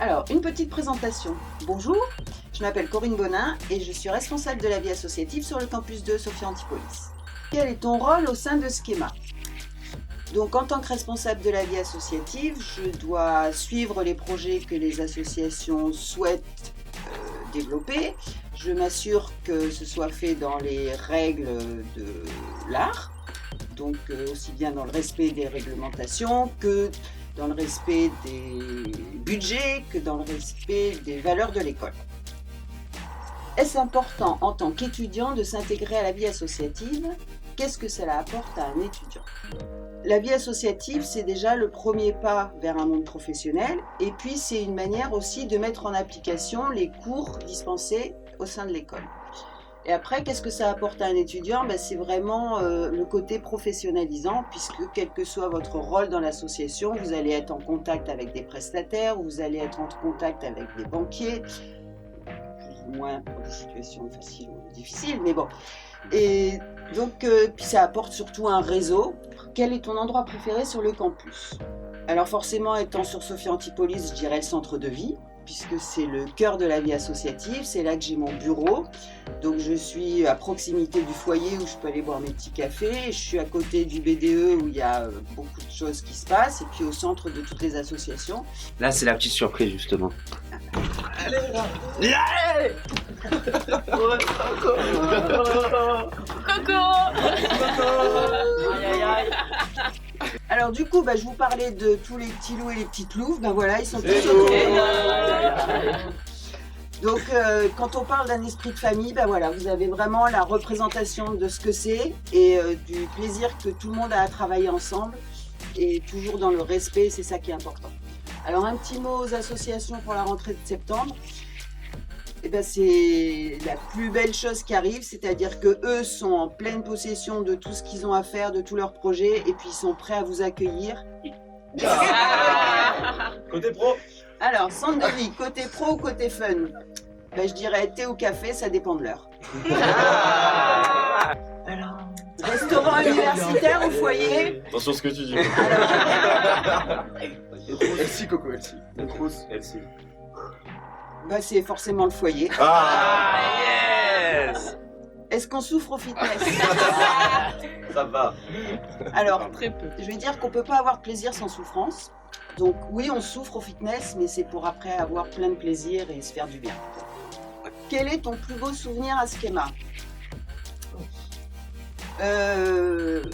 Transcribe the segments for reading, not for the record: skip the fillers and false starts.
Alors, une petite présentation. Bonjour, je m'appelle Corinne Bonin et je suis responsable de la vie associative sur le campus de Sophia Antipolis. Quel est ton rôle au sein de Schema? Donc, en tant que responsable de la vie associative, je dois suivre les projets que les associations souhaitent développer. Je m'assure que ce soit fait dans les règles de l'art, donc aussi bien dans le respect des réglementations que dans le respect des budgets, que dans le respect des valeurs de l'école. Est-ce important en tant qu'étudiant de s'intégrer à la vie associative? Qu'est-ce que cela apporte à un étudiant? La vie associative, c'est déjà le premier pas vers un monde professionnel, et puis c'est une manière aussi de mettre en application les cours dispensés au sein de l'école. Et après, qu'est-ce que ça apporte à un étudiant? C'est vraiment le côté professionnalisant, puisque quel que soit votre rôle dans l'association, vous allez être en contact avec des prestataires, vous allez être en contact avec des banquiers, plus ou moins pour des situations faciles ou difficiles, mais bon. Et donc, puis ça apporte surtout un réseau. Quel est ton endroit préféré sur le campus? Alors forcément, étant sur Sophia Antipolis, je dirais le centre de vie, puisque c'est le cœur de la vie associative, c'est là que j'ai mon bureau. Donc je suis à proximité du foyer où je peux aller boire mes petits cafés, je suis à côté du BDE où il y a beaucoup de choses qui se passent, et puis au centre de toutes les associations. Là, c'est la petite surprise, justement. Allez, là. Yeah. Coco. Aïe aïe aïe. Alors du coup, je vous parlais de tous les petits loups et les petites louves, voilà, ils sont tous autour de moi. Donc quand on parle d'un esprit de famille, voilà, vous avez vraiment la représentation de ce que c'est et du plaisir que tout le monde a à travailler ensemble et toujours dans le respect, c'est ça qui est important. Alors un petit mot aux associations pour la rentrée de septembre. C'est la plus belle chose qui arrive, c'est-à-dire que eux sont en pleine possession de tout ce qu'ils ont à faire, de tous leurs projets, et puis ils sont prêts à vous accueillir. Côté pro. Alors, centre de vie, côté pro ou côté fun? Je dirais thé ou café, ça dépend de l'heure. Alors. Restaurant universitaire ou foyer? Attention à ce que tu dis. Elsie, Coco, Elsie. Elsie. C'est forcément le foyer. Ah, Yes. Est-ce qu'on souffre au fitness? ça va. Alors, Très peu. je vais dire qu'on ne peut pas avoir de plaisir sans souffrance. Donc oui, on souffre au fitness, mais c'est pour après avoir plein de plaisir et se faire du bien. Quel est ton plus beau souvenir à Schema?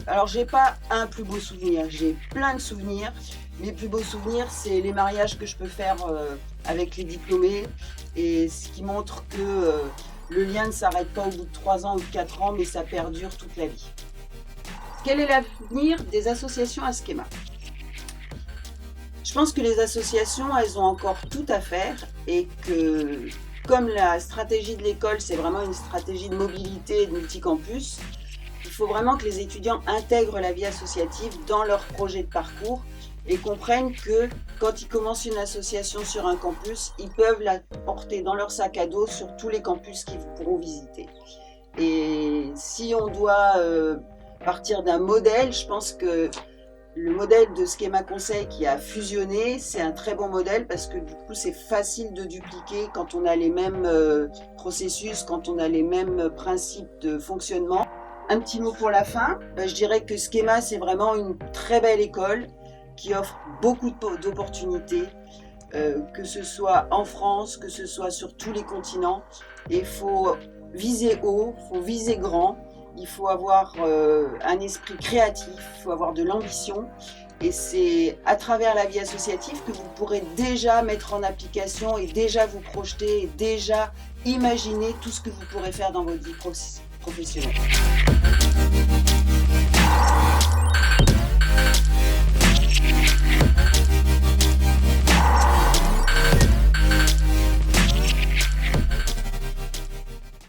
Alors, j'ai pas un plus beau souvenir, j'ai plein de souvenirs. Mes plus beaux souvenirs, c'est les mariages que je peux faire avec les diplômés, et ce qui montre que le lien ne s'arrête pas au bout de 3 ans ou de 4 ans, mais ça perdure toute la vie. Quel est l'avenir des associations à Schema? Je pense que les associations, elles ont encore tout à faire, et que comme la stratégie de l'école, c'est vraiment une stratégie de mobilité et de multicampus, il faut vraiment que les étudiants intègrent la vie associative dans leur projet de parcours et comprennent que quand ils commencent une association sur un campus, ils peuvent la porter dans leur sac à dos sur tous les campus qu'ils pourront visiter. Et si on doit partir d'un modèle, je pense que le modèle de Schema Conseil qui a fusionné, c'est un très bon modèle parce que du coup c'est facile de dupliquer quand on a les mêmes processus, quand on a les mêmes principes de fonctionnement. Un petit mot pour la fin, je dirais que Schema c'est vraiment une très belle école qui offre beaucoup d'opportunités, que ce soit en France, que ce soit sur tous les continents. Et il faut viser haut, il faut viser grand, il faut avoir un esprit créatif, il faut avoir de l'ambition. Et c'est à travers la vie associative que vous pourrez déjà mettre en application et déjà vous projeter et déjà imaginer tout ce que vous pourrez faire dans votre vie professionnelle.